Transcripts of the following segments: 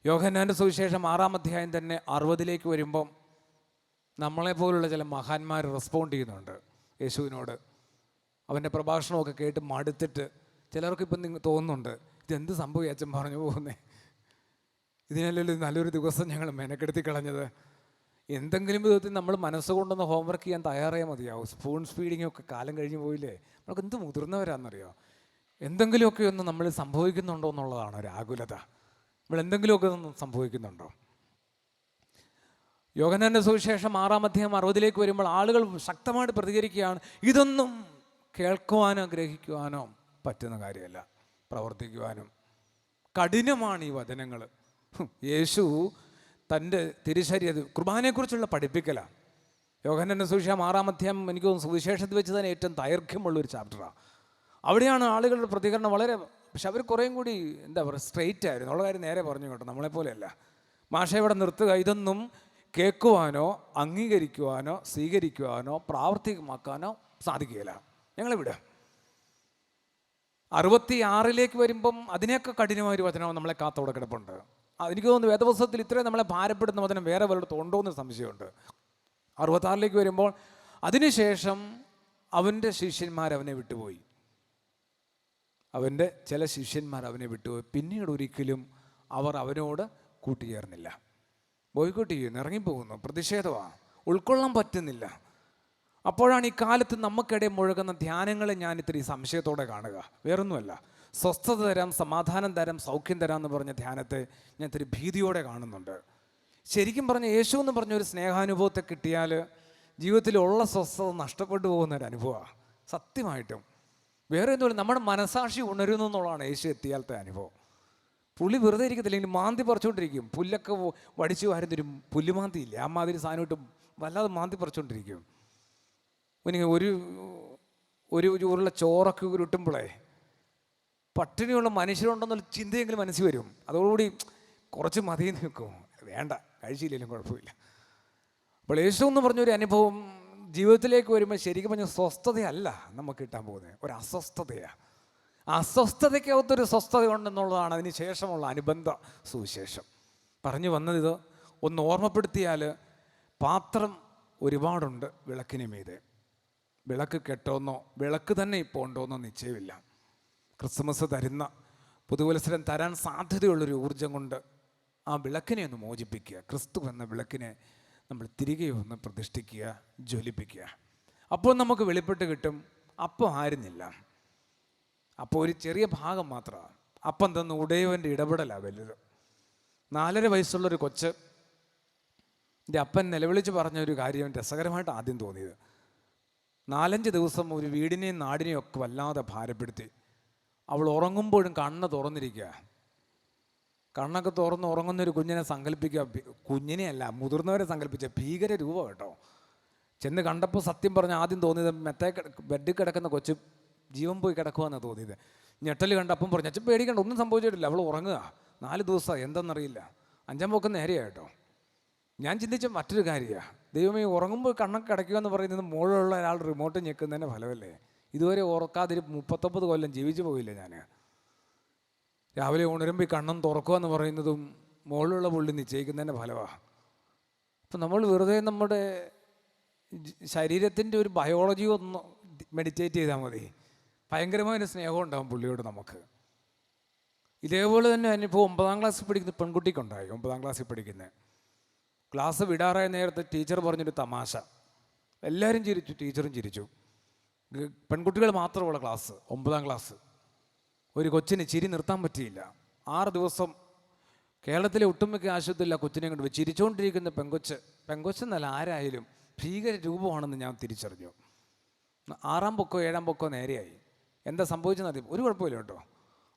യോഹന്നാൻ്റെ സുവിശേഷം 6-ാം അധ്യായം തന്നെ 60 വരുമ്പം നമ്മളെപ്പോലുള്ള ചില മഹാന്മാർ റെസ്പോണ്ട് ചെയ്യുന്നുണ്ട് യേശുവിനോട്. അവൻ്റെ പ്രഭാഷണമൊക്കെ കേട്ട് മടുത്തിട്ട് ചിലർക്കിപ്പം തോന്നുന്നുണ്ട്, ഇതെന്ത് സംഭവം അച്ഛൻ പറഞ്ഞു പോകുന്നേ, ഇതിനല്ലല്ലോ നല്ലൊരു ദിവസം ഞങ്ങൾ മെനക്കെടുത്തി കളഞ്ഞത്. എന്തെങ്കിലും വിധത്തിൽ നമ്മൾ മനസ്സുകൊണ്ടൊന്ന് ഹോംവർക്ക് ചെയ്യാൻ തയ്യാറായാൽ മതിയാവും. സ്പൂൺ ഫീഡിങ്ങൊക്കെ കാലം കഴിഞ്ഞ് പോയില്ലേ. നമുക്ക് എന്ത് മുതിർന്നവരാണെന്നറിയോ. എന്തെങ്കിലുമൊക്കെ ഒന്ന് നമ്മൾ സംഭവിക്കുന്നുണ്ടോ എന്നുള്ളതാണ് ഒരു ആകുലത. നമ്മൾ എന്തെങ്കിലുമൊക്കെ ഒന്ന് സംഭവിക്കുന്നുണ്ടോ? യോഹന്നാൻ്റെ സുവിശേഷം 6-ാം അധ്യായം 60 വരുമ്പോൾ ആളുകൾ ശക്തമായിട്ട് പ്രതികരിക്കുകയാണ്. ഇതൊന്നും കേൾക്കുവാനോ ഗ്രഹിക്കുവാനോ പറ്റുന്ന കാര്യമല്ല, പ്രവർത്തിക്കുവാനും കഠിനമാണ് ഈ വചനങ്ങൾ. യേശു തൻ്റെ തിരുശരീരം കുർബാനയെക്കുറിച്ചുള്ള പഠിപ്പിക്കലാണ്. യോഹന്നാൻ്റെ സുവിശേഷം 6-ാം അധ്യായം എനിക്ക് തോന്നുന്നു സുവിശേഷത്തിൽ വെച്ച് തന്നെ ഏറ്റവും ദൈർഘ്യമുള്ളൊരു ചാപ്റ്ററാണ്. അവിടെയാണ് ആളുകളുടെ പ്രതികരണം വളരെ, പക്ഷെ അവർ കുറേയും കൂടി എന്താ പറയുക, സ്ട്രെയിറ്റ് ആയിരുന്നു. ഉള്ള കാര്യം നേരെ പറഞ്ഞു കേട്ടോ, നമ്മളെപ്പോലെയല്ല. മാഷ ഇവിടെ നിർത്തുക, ഇതൊന്നും കേൾക്കുവാനോ അംഗീകരിക്കുവാനോ സ്വീകരിക്കുവാനോ പ്രാവർത്തികമാക്കാനോ സാധിക്കുകയില്ല, ഞങ്ങളിവിടെ. 66 വരുമ്പം അതിനേയൊക്കെ കഠിനമായൊരു വചനം നമ്മളെ കാത്തോടെ കിടപ്പുണ്ട്. എനിക്ക് തോന്നുന്നു വേദപുസ്തകത്തിൽ ഇത്രയും നമ്മളെ ഭാരപ്പെടുന്ന വചനം വേറെ വല്ലയിടത്തും ഉണ്ടോ എന്ന് സംശയമുണ്ട്. 66 വരുമ്പോൾ അതിനുശേഷം അവൻ്റെ ശിഷ്യന്മാർ അവനെ വിട്ടുപോയി. അവൻ്റെ ചില ശിഷ്യന്മാർ അവനെ വിട്ടുപോയി. പിന്നീട് ഒരിക്കലും അവർ അവനോട് കൂട്ടുചേർന്നില്ല. ബോയ്ക്കോട്ട് ചെയ്യുന്നു, ഇറങ്ങിപ്പോകുന്നു, പ്രതിഷേധമാണ്, ഉൾക്കൊള്ളാൻ പറ്റുന്നില്ല. അപ്പോഴാണ് ഈ കാലത്ത് നമുക്കിടയിൽ മുഴുകുന്ന ധ്യാനങ്ങളെ ഞാൻ ഇത്തിരി സംശയത്തോടെ കാണുക. വേറൊന്നുമല്ല, സ്വസ്ഥത തരാം, സമാധാനം തരാം, സൗഖ്യം തരാം എന്ന് പറഞ്ഞ ധ്യാനത്തെ ഞാൻ ഇത്തിരി ഭീതിയോടെ കാണുന്നുണ്ട്. ശരിക്കും പറഞ്ഞ യേശു എന്ന് പറഞ്ഞൊരു സ്നേഹാനുഭവത്തെ കിട്ടിയാൽ ജീവിതത്തിലുള്ള സ്വസ്ഥത നഷ്ടപ്പെട്ടു പോകുന്നൊരനുഭവമാണ് സത്യമായിട്ടും. വേറെ എന്തുമില്ല, നമ്മുടെ മനസാക്ഷി ഉണരുന്നു എന്നുള്ളതാണ് യേശു എത്തിയാലത്തെ അനുഭവം. പുള്ളി വെറുതെ ഇരിക്കത്തില്ലെങ്കിൽ മാന്തി പറിച്ചുകൊണ്ടിരിക്കും. പുല്ലൊക്കെ വടിച്ചു വാരുന്നൊരു പുല്ലുമാന്തിയില്ലേ, ആ മാതിരി സാധനമായിട്ട് വല്ലാതെ മാന്തി പറിച്ചുകൊണ്ടിരിക്കും. പിന്നെ ഒരു ഉരുള ചോറൊക്കെ ഉരുട്ടുമ്പോഴേ പട്ടിണിയുള്ള മനുഷ്യരുണ്ടെന്നുള്ള ചിന്തയെങ്കിലും മനസ്സിൽ വരും. അതോടുകൂടി കുറച്ച് മതിയെന്ന് വെക്കും, വേണ്ട കഴിച്ചില്ലെങ്കിലും കുഴപ്പമില്ല. അപ്പോൾ യേശു എന്ന് പറഞ്ഞൊരു അനുഭവം ജീവിതത്തിലേക്ക് വരുമ്പോൾ ശരിക്കും പറഞ്ഞാൽ സ്വസ്ഥതയല്ല നമുക്ക് കിട്ടാൻ പോകുന്നത്, ഒരു അസ്വസ്ഥതയാണ്. അസ്വസ്ഥതയ്ക്കകത്തൊരു സ്വസ്ഥത ഉണ്ടെന്നുള്ളതാണ് അതിന് ശേഷമുള്ള അനുബന്ധ സുവിശേഷം. പറഞ്ഞു വന്നത് ഒന്ന് ഓർമ്മപ്പെടുത്തിയാൽ, പാത്രം ഒരുപാടുണ്ട് വിളക്കിന് മീതെ. വിളക്ക് കെട്ടോന്നോ വിളക്ക് തന്നെ ഇപ്പോൾ ഉണ്ടോയെന്നോ നിശ്ചയമില്ല. ക്രിസ്മസ് തരുന്ന, പുതുവത്സരം തരാൻ സാധ്യതയുള്ളൊരു ഊർജം കൊണ്ട് ആ വിളക്കിനെ ഒന്ന് മോചിപ്പിക്കുക. ക്രിസ്തു എന്ന വിളക്കിനെ നമ്മൾ തിരികെ ഒന്ന് പ്രതിഷ്ഠിക്കുക, ജ്വലിപ്പിക്കുക. അപ്പോൾ നമുക്ക് വെളിപ്പെട്ട് കിട്ടും, അപ്പം ആയിരുന്നില്ല, അപ്പോൾ ഒരു ചെറിയ ഭാഗം മാത്രമാണ്. അപ്പം തന്ന ഉടയവൻ്റെ ഇടപെടലാണ് വലുത്. 4.5 വയസ്സുള്ളൊരു കൊച്ച് എൻ്റെ അപ്പൻ നിലവിളിച്ച് പറഞ്ഞൊരു കാര്യം രസകരമായിട്ട് ആദ്യം തോന്നിയത്. 4-5 ദിവസം ഒരു വീടിനെയും നാടിനെയും ഒക്കെ വല്ലാതെ ഭാരപ്പെടുത്തി. അവൾ ഉറങ്ങുമ്പോഴും കണ്ണ് തുറന്നിരിക്കുക. കണ്ണൊക്കെ തുറന്ന് ഉറങ്ങുന്നൊരു കുഞ്ഞിനെ സങ്കല്പിക്കുക, കുഞ്ഞിനെയല്ല മുതിർന്നവരെ സങ്കല്പിച്ച ഭീകര രൂപം കേട്ടോ. ചെന്ന് കണ്ടപ്പോൾ സത്യം പറഞ്ഞാൽ ആദ്യം തോന്നിയത് ബെഡിൽ കിടക്കുന്ന കൊച്ച് ജീവൻ പോയി കിടക്കുകയെന്നാണ് തോന്നിയത്. ഞെട്ടൽ കണ്ട് അപ്പം പറഞ്ഞു, അച്ഛൻ പേടിക്കണ്ട, ഒന്നും സംഭവിച്ചിട്ടില്ല, അവൾ ഉറങ്ങുക. 4 ദിവസം എന്തെന്നറിയില്ല. 5-ാം പോക്ക് നേരെയാണ് കേട്ടോ. ഞാൻ ചിന്തിച്ച മറ്റൊരു കാര്യമാണ്, ദൈവമേ ഉറങ്ങുമ്പോൾ കണ്ണൊക്കെ കിടക്കുക എന്ന് പറയുന്നത് മുകളിലുള്ള ഒരാൾ റിമോട്ട് ഞെക്കുന്നതിൻ്റെ ഫലമല്ലേ. ഇതുവരെ ഓർക്കാതിരി 39 കൊല്ലം ജീവിച്ചു പോയില്ലേ ഞാൻ. രാവിലെ ഉണരുമ്പോൾ കണ്ണും തുറക്കുക എന്ന് പറയുന്നതും മുകളിലുള്ള പുള്ളി നിശ്ചയിക്കുന്നതിൻ്റെ ഫലമാണ്. അപ്പം നമ്മൾ വെറുതെ നമ്മുടെ ശരീരത്തിൻ്റെ ഒരു ബയോളജി ഒന്ന് മെഡിറ്റേറ്റ് ചെയ്താൽ മതി, ഭയങ്കരമായ സ്നേഹം ഉണ്ടാകും പുള്ളിയോട് നമുക്ക്. ഇതേപോലെ തന്നെ അനുഭവം 9-ാം ക്ലാസ്സിൽ പഠിക്കുന്ന പെൺകുട്ടിക്കുണ്ടായി. 9-ാം ക്ലാസ്സിൽ പഠിക്കുന്നത് ക്ലാസ് വിടാറായ നേരത്തെ ടീച്ചർ പറഞ്ഞൊരു തമാശ. എല്ലാവരും ചിരിച്ചു, ടീച്ചറും ചിരിച്ചു. പെൺകുട്ടികൾ മാത്രമുള്ള ക്ലാസ്, 9-ാം ക്ലാസ്. ഒരു കൊച്ചിന് ചിരി നിർത്താൻ പറ്റിയില്ല. 6 ദിവസം കേരളത്തിലെ ഒട്ടുമിക്ക ആശുപത്രിയില്ല കൊച്ചിനെ കൊണ്ട് പോയി. ചിരിച്ചുകൊണ്ടിരിക്കുന്ന പെങ്കൊച്ചെന്നല്ല ആരായാലും ഭീകര രൂപമാണെന്ന് ഞാൻ തിരിച്ചറിഞ്ഞു. 6-ാം പൊക്കോ 7-ാം പൊക്കോ നേരെയായി. എന്താ സംഭവിച്ചെന്ന് ഒരു കുഴപ്പമില്ല കേട്ടോ.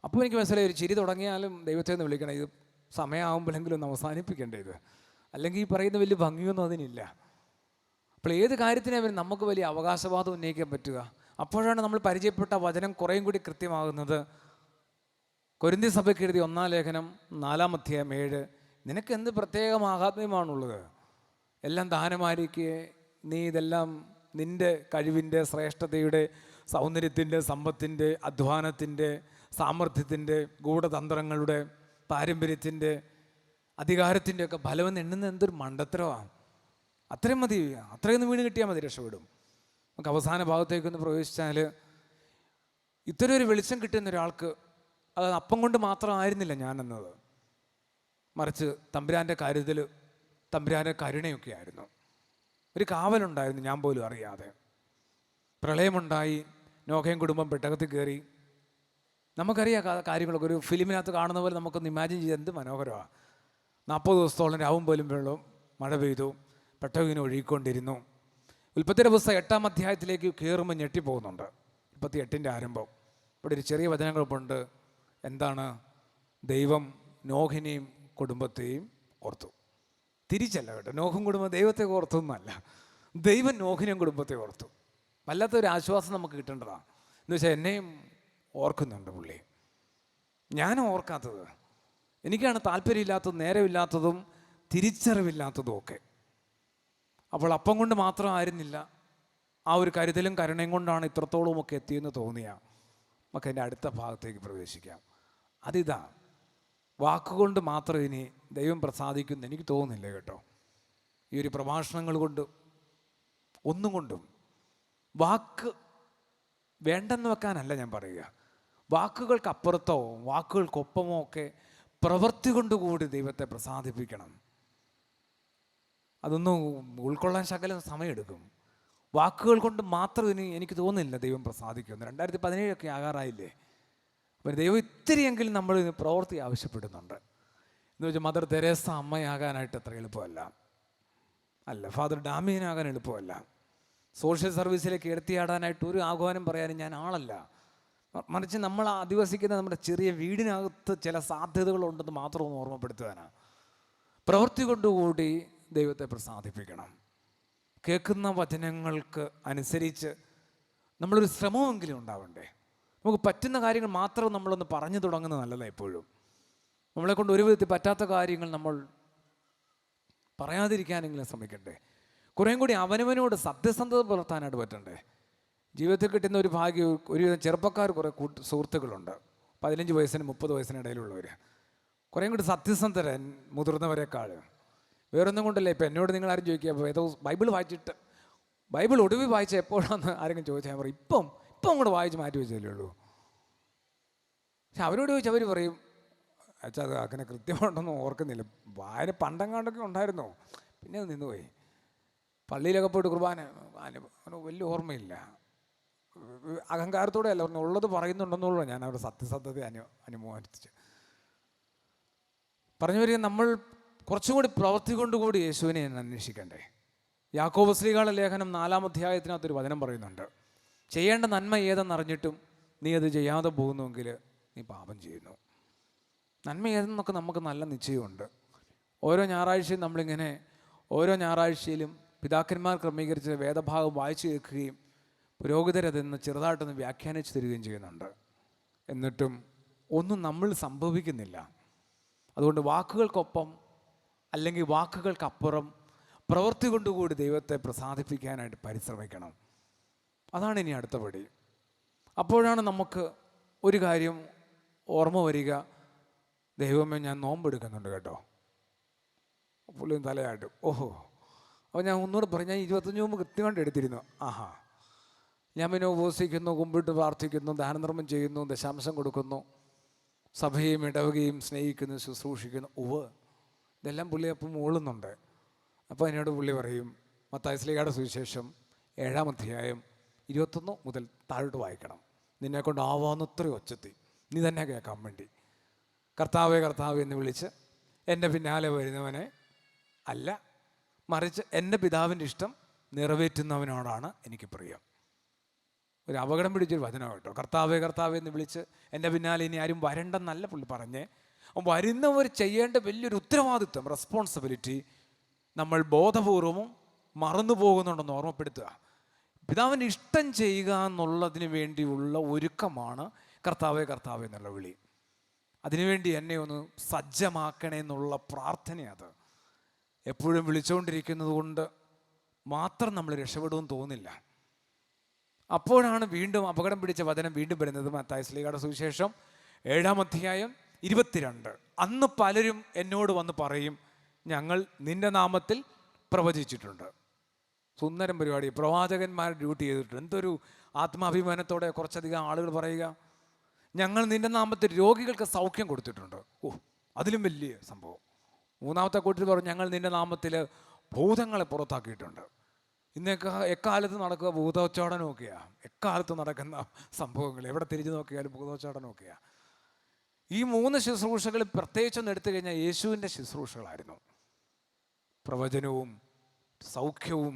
അപ്പോൾ എനിക്ക് മനസ്സിലായി, ഒരു ചിരി തുടങ്ങിയാലും ദൈവത്തെ ഒന്ന് വിളിക്കണം, ഇത് സമയമാകുമ്പോഴെങ്കിലും ഒന്ന് അവസാനിപ്പിക്കേണ്ടേ ഇത്, അല്ലെങ്കിൽ ഈ പറയുന്ന വലിയ ഭംഗിയൊന്നും അതിനില്ല. അപ്പോൾ ഏത് കാര്യത്തിനും നമുക്ക് വലിയ അവകാശവാദം ഉന്നയിക്കാൻ പറ്റുക. അപ്പോഴാണ് നമ്മൾ പരിചയപ്പെട്ട വചനം കുറേയും കൂടി കൃത്യമാകുന്നത്. കൊരിന്ത്യർ സഭയ്ക്ക് എഴുതിയ 1-ാം ലേഖനം 4-ാം അധ്യായം 7, നിനക്ക് എന്ത് പ്രത്യേക മഹാത്മ്യമാണുള്ളത്, എല്ലാം ദാനമായിരിക്കെ നീ ഇതെല്ലാം നിൻ്റെ കഴിവിൻ്റെ, ശ്രേഷ്ഠതയുടെ, സൗന്ദര്യത്തിൻ്റെ, സമ്പത്തിൻ്റെ, അധ്വാനത്തിൻ്റെ, സാമർഥ്യത്തിൻ്റെ, ഗൂഢതന്ത്രങ്ങളുടെ, പാരമ്പര്യത്തിൻ്റെ, അധികാരത്തിൻ്റെയൊക്കെ ബലമെന്ന് എണ്ണുന്നത് എന്തൊരു മണ്ടത്തരമാണ്. അത്രയും മതി, അത്രയൊന്ന് വീണ് കിട്ടിയാൽ മതി, രക്ഷപ്പെടും. നമുക്ക് അവസാന ഭാഗത്തേക്കൊന്ന് പ്രവേശിച്ചാൽ, ഇത്തരം ഒരു വെളിച്ചം കിട്ടുന്ന ഒരാൾക്ക് അത് അപ്പം കൊണ്ട് മാത്രമായിരുന്നില്ല ഞാനെന്നത്, മറിച്ച് തമ്പുരാൻ്റെ കരുതൽ, തമ്പുരാൻ്റെ കരുണയൊക്കെ ആയിരുന്നു. ഒരു കാവലുണ്ടായിരുന്നു ഞാൻ പോലും അറിയാതെ. പ്രളയമുണ്ടായി, നോഹയും കുടുംബം പെട്ടകത്തിൽ കയറി. നമുക്കറിയാം കാര്യങ്ങളൊക്കെ, ഒരു ഫിലിമിനകത്ത് കാണുന്ന പോലെ നമുക്കൊന്ന് ഇമാജിൻ ചെയ്ത് എന്ത് മനോഹരമാണ്. 40 ദിവസത്തോളം രാവും പോലും വെള്ളം മഴ പെയ്തു, പെട്ടകം ഇങ്ങനെ ഒഴുകിക്കൊണ്ടിരുന്നു. ഉൽപ്പത്തിയുടെ പുസ്തകം 8-ാം അധ്യായത്തിലേക്ക് കയറുമ്പോൾ ഞെട്ടിപ്പോകുന്നുണ്ട്. 38-ൻ്റെ ആരംഭം. ഇവിടെ ഒരു ചെറിയ വചനങ്ങളുണ്ട്. എന്താണ്? ദൈവം നോഹിനെയും കുടുംബത്തെയും ഓർത്തു. തിരിച്ചല്ല കേട്ടോ, നോഹും കുടുംബം ദൈവത്തെ ഓർത്തൊന്നുമല്ല, ദൈവം നോഹിനെയും കുടുംബത്തെ ഓർത്തു. വല്ലാത്തൊരു ആശ്വാസം നമുക്ക് കിട്ടേണ്ടതാണ്. എന്ന് വെച്ചാൽ എന്നെയും ഓർക്കുന്നുണ്ട് പുള്ളി. ഞാൻ ഓർക്കാത്തത്, എനിക്കാണ് താല്പര്യമില്ലാത്തതും നേരമില്ലാത്തതും തിരിച്ചറിവില്ലാത്തതും ഒക്കെ. അപ്പോൾ അപ്പം കൊണ്ട് മാത്രമായിരുന്നില്ല, ആ ഒരു കരുതലും കരുണയും കൊണ്ടാണ് ഇത്രത്തോളം ഒക്കെ എത്തിയെന്ന് തോന്നിയ നമുക്ക് അതിൻ്റെ അടുത്ത ഭാഗത്തേക്ക് പ്രവേശിക്കാം. അതിതാ, വാക്കുകൊണ്ട് മാത്രം ഇനി ദൈവം പ്രസാദിക്കുമെന്ന് എനിക്ക് തോന്നുന്നില്ല കേട്ടോ. ഈ ഒരു പ്രഭാഷണങ്ങൾ കൊണ്ട് ഒന്നും കൊണ്ടും വാക്ക് വേണ്ടെന്ന് വെക്കാനല്ല ഞാൻ പറയുക. വാക്കുകൾക്കപ്പുറത്തോ വാക്കുകൾക്കൊപ്പമോ ഒക്കെ പ്രവൃത്തി കൊണ്ടുകൂടി ദൈവത്തെ പ്രസാദിപ്പിക്കണം. അതൊന്നും ഉൾക്കൊള്ളാൻ ശകലം സമയമെടുക്കും. വാക്കുകൾ കൊണ്ട് മാത്രം എനിക്ക് തോന്നുന്നില്ല ദൈവം പ്രസാദിക്കുമെന്ന്. 2017 ആകാറായില്ലേ? അപ്പം ദൈവം ഇത്തിരിയെങ്കിലും നമ്മൾ പ്രവൃത്തി ആവശ്യപ്പെടുന്നുണ്ട്. എന്ന് വെച്ചാൽ മദർ തെരേസ അമ്മയാകാനായിട്ട് അത്ര എളുപ്പമല്ല, അല്ല. ഫാദർ ഡാമിയനാകാൻ എളുപ്പമല്ല. സോഷ്യൽ സർവീസിലേക്ക് എടുത്തിയാടാനായിട്ട് ഒരു ആഹ്വാനം പറയാനും ഞാൻ ആളല്ല. മറിച്ച് നമ്മൾ അധിവസിക്കുന്ന നമ്മുടെ ചെറിയ വീടിനകത്ത് ചില സാധ്യതകളുണ്ടെന്ന് മാത്രം ഒന്ന് ഓർമ്മപ്പെടുത്തുവാനാണ്. പ്രവൃത്തി കൊണ്ടുകൂടി ദൈവത്തെ പ്രസാദിപ്പിക്കണം. കേൾക്കുന്ന വചനങ്ങൾക്ക് അനുസരിച്ച് നമ്മളൊരു ശ്രമമെങ്കിലും ഉണ്ടാവണ്ടേ? നമുക്ക് പറ്റുന്ന കാര്യങ്ങൾ മാത്രം നമ്മളൊന്ന് പറഞ്ഞു തുടങ്ങുന്നത് നല്ലതാണ്. എപ്പോഴും നമ്മളെക്കൊണ്ട് ഒരു വിധത്തിൽ പറ്റാത്ത കാര്യങ്ങൾ നമ്മൾ പറയാതിരിക്കാനെങ്കിലും ശ്രമിക്കണ്ടേ? കുറേയും കൂടി അവനവനോട് സത്യസന്ധത പുലർത്താനായിട്ട് പറ്റണ്ടേ? ജീവിതത്തിൽ കിട്ടുന്ന ഒരു ഭാഗ്യം, ഒരുവിധം ചെറുപ്പക്കാർ കുറേ സുഹൃത്തുക്കളുണ്ട്, 15 വയസ്സിനും 30 വയസ്സിനും ഇടയിലുള്ളവർ. കുറേയും കൂടി സത്യസന്ധരൻ മുതിർന്നവരെക്കാൾ. വേറൊന്നും കൊണ്ടല്ലേ. ഇപ്പം എന്നോട് നിങ്ങളാരും ചോദിക്കുക, ഏതോ ബൈബിൾ വായിച്ചിട്ട്, ബൈബിൾ ഒടുവിൽ വായിച്ച എപ്പോഴാണെന്ന് ആരെങ്കിലും ചോദിച്ചാൽ ഞാൻ പറയും, ഇപ്പം അങ്ങോട്ട് വായിച്ച് മാറ്റി വെച്ചല്ലേ ഉള്ളൂ. പക്ഷെ അവരോട് ചോദിച്ചാൽ അവർ പറയും, അച്ഛാ അത് അങ്ങനെ കൃത്യമായിട്ടൊന്നും ഓർക്കുന്നില്ല, വായന പണ്ടങ്ങാണ്ടൊക്കെ ഉണ്ടായിരുന്നോ, പിന്നെ അത് നിന്നുപോയി. പള്ളിയിലൊക്കെ പോയിട്ട് കുർബാന വലിയ ഓർമ്മയില്ല. അഹങ്കാരത്തോടെ അല്ല, ഉള്ളത് പറയുന്നുണ്ടെന്നുള്ളൂ. ഞാൻ അവരുടെ സത്യസന്ധത അനുമോദിച്ച് പറഞ്ഞു വരിക, നമ്മൾ കുറച്ചും കൂടി പ്രവൃത്തി കൊണ്ടുകൂടി യേശുവിനെ അന്വേഷിക്കണ്ടേ? യാക്കോബ് ശ്ലീഹയുടെ ലേഖനം 4-ാം അധ്യായത്തിനകത്തൊരു വചനം പറയുന്നുണ്ട്. ചെയ്യേണ്ട നന്മ ഏതെന്നറിഞ്ഞിട്ടും നീ അത് ചെയ്യാതെ പോകുന്നുവെങ്കിൽ നീ പാപം ചെയ്യുന്നു. നന്മ ഏതെന്നൊക്കെ നമുക്ക് നല്ല നിശ്ചയമുണ്ട്. ഓരോ ഞായറാഴ്ചയും നമ്മളിങ്ങനെ ഓരോ ഞായറാഴ്ചയിലും പിതാക്കന്മാർ ക്രമീകരിച്ച വേദഭാഗം വായിച്ചു കേൾക്കുകയും പുരോഹിതരതെന്ന് ചെറുതായിട്ടൊന്ന് വ്യാഖ്യാനിച്ച് തരികയും ചെയ്യുന്നുണ്ട്. എന്നിട്ടും ഒന്നും നമ്മൾ സംഭവിക്കുന്നില്ല. അതുകൊണ്ട് വാക്കുകൾക്കൊപ്പം അല്ലെങ്കിൽ വാക്കുകൾക്കപ്പുറം പ്രവൃത്തി കൊണ്ടുകൂടി ദൈവത്തെ പ്രസാദിപ്പിക്കാനായിട്ട് പരിശ്രമിക്കണം. അതാണ് ഇനി അടുത്ത പടി. അപ്പോഴാണ് നമുക്ക് ഒരു കാര്യം ഓർമ്മ വരിക, ദൈവമേ ഞാൻ നോമ്പെടുക്കുന്നുണ്ട് കേട്ടോ. പുള്ളിയും തലയായിട്ട് ഓഹോ. അപ്പോൾ ഞാൻ ഒന്നുകൂടെ പറഞ്ഞു, ഞാൻ 25 മുമ്പ് കൃത്യമായിട്ട് എടുത്തിരുന്നു. ആഹാ, ഞാൻ പിന്നെ ഉപവസിക്കുന്നു, കുമ്പിട്ട് പ്രാർത്ഥിക്കുന്നു, ദാനധർമ്മം ചെയ്യുന്നു, ദശാംശം കൊടുക്കുന്നു, സഭയും ഇടവകയും സ്നേഹിക്കുന്നു, ശുശ്രൂഷിക്കുന്നു. ഇതെല്ലാം പുള്ളി അപ്പം മൂളുന്നുണ്ട്. അപ്പോൾ എന്നോട് പുള്ളി പറയും, മത്തായി ശ്ലീഹയുടെ സുവിശേഷം 7-ാം അധ്യായം 21 മുതൽ താഴോട്ട് വായിക്കണം, നിന്നെക്കൊണ്ട് ആവാവുന്നത്ര ഒച്ചത്തി നീ തന്നെ കേൾക്കാൻ വേണ്ടി. കർത്താവേ കർത്താവേ എന്ന് വിളിച്ച് എൻ്റെ പിന്നാലെ വരുന്നവനെ അല്ല, മറിച്ച് എൻ്റെ പിതാവിൻ്റെ ഇഷ്ടം നിറവേറ്റുന്നവനോടാണ് എനിക്ക് പ്രിയം. ഒരു അപകടം പിടിച്ചൊരു വചനം കേട്ടോ. കർത്താവേ കർത്താവേ എന്ന് വിളിച്ച് എൻ്റെ പിന്നാലെ ഇനി ആരും വരണ്ടെന്നല്ല പുള്ളി പറഞ്ഞേ. വരുന്നവർ ചെയ്യേണ്ട വലിയൊരു ഉത്തരവാദിത്വം, റെസ്പോൺസിബിലിറ്റി നമ്മൾ ബോധപൂർവവും മറന്നു പോകുന്നുണ്ടെന്ന് ഓർമ്മപ്പെടുത്തുക. പിതാവിൻ്റെ ഇഷ്ടം ചെയ്യുക എന്നുള്ളതിന് വേണ്ടിയുള്ള ഒരുക്കമാണ് കർത്താവേ കർത്താവേ എന്നുള്ള വിളി. അതിനുവേണ്ടി എന്നെ ഒന്ന് സജ്ജമാക്കണേ എന്നുള്ള പ്രാർത്ഥനയത്. എപ്പോഴും വിളിച്ചുകൊണ്ടിരിക്കുന്നത് കൊണ്ട് മാത്രം നമ്മൾ രക്ഷപ്പെടുമെന്ന് തോന്നില്ല. അപ്പോഴാണ് വീണ്ടും അപകടം പിടിച്ച വചനം വീണ്ടും വരുന്നത്. മത്തായി ശ്ലീഹയുടെ സുവിശേഷം 7-ാം അധ്യായം 22. അന്ന് പലരും എന്നോട് വന്ന് പറയും, ഞങ്ങൾ നിന്റെ നാമത്തിൽ പ്രവചിച്ചിട്ടുണ്ട്. സുന്ദരം പരിപാടി. പ്രവാചകന്മാർ ഡ്യൂട്ടി ചെയ്തിട്ടുണ്ട്. എന്തൊരു ആത്മാഭിമാനത്തോടെ കുറച്ചധികം ആളുകൾ പറയുക, ഞങ്ങൾ നിന്റെ നാമത്തിൽ രോഗികൾക്ക് സൗഖ്യം കൊടുത്തിട്ടുണ്ട്. ഓ, അതിലും വലിയ സംഭവം. മൂന്നാമത്തെ കൂട്ടർ പറഞ്ഞു, ഞങ്ങൾ നിന്റെ നാമത്തിൽ ഭൂതങ്ങളെ പുറത്താക്കിയിട്ടുണ്ട്. ഇന്നൊക്കെ എക്കാലത്ത് നടക്കുക ഭൂതോച്ചാടനമൊക്കെയാണ്. എക്കാലത്ത് നടക്കുന്ന സംഭവങ്ങൾ എവിടെ തിരിഞ്ഞു നോക്കിയാലും ഭൂതോച്ചാടനമൊക്കെയാണ്. ഈ 3 ശുശ്രൂഷകൾ പ്രത്യേകിച്ചൊന്ന് എടുത്തു കഴിഞ്ഞാൽ യേശുവിൻ്റെ ശുശ്രൂഷകളായിരുന്നു. പ്രവചനവും സൗഖ്യവും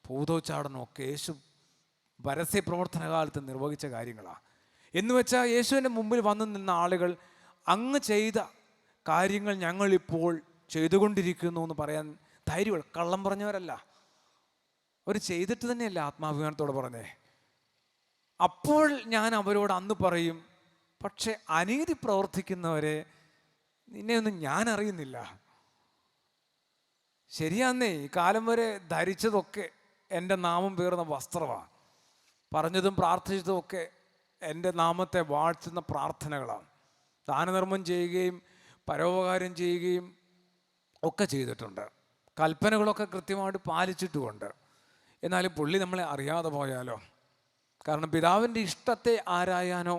ഭൂതോച്ചാടനവും ഒക്കെ യേശു പരസ്യ പ്രവർത്തന കാലത്ത് നിർവഹിച്ച കാര്യങ്ങളാണ്. എന്ന് വെച്ചാൽ യേശുവിൻ്റെ മുമ്പിൽ വന്നു നിന്ന ആളുകൾ അങ്ങ് ചെയ്ത കാര്യങ്ങൾ ഞങ്ങളിപ്പോൾ ചെയ്തുകൊണ്ടിരിക്കുന്നു എന്ന് പറയാൻ ധൈര്യമുള്ള, കള്ളം പറഞ്ഞവരല്ല. അവർ ചെയ്തിട്ട് തന്നെയല്ല ആത്മാഭിമാനത്തോടെ പറഞ്ഞേ. അപ്പോൾ ഞാൻ അവരോട് അന്ന് പറയും, പക്ഷെ അനീതി പ്രവർത്തിക്കുന്നവരെ നിന്നെയൊന്നും ഞാൻ അറിയുന്നില്ല. ശരിയാന്നേ, ഈ കാലം വരെ ധരിച്ചതൊക്കെ എൻ്റെ നാമം പേറുന്ന വസ്ത്രമാണ്. പറഞ്ഞതും പ്രാർത്ഥിച്ചതും ഒക്കെ എൻ്റെ നാമത്തെ വാഴ്ത്തുന്ന പ്രാർത്ഥനകളാണ്. ദാനധർമ്മം ചെയ്യുകയും പരോപകാരം ചെയ്യുകയും ഒക്കെ ചെയ്തിട്ടുണ്ട്. കൽപ്പനകളൊക്കെ കൃത്യമായിട്ട് പാലിച്ചിട്ടുമുണ്ട്. എന്നാലും പുള്ളി നമ്മളെ അറിയാതെ പോയാലോ? കാരണം പിതാവിൻ്റെ ഇഷ്ടത്തെ ആരായാനോ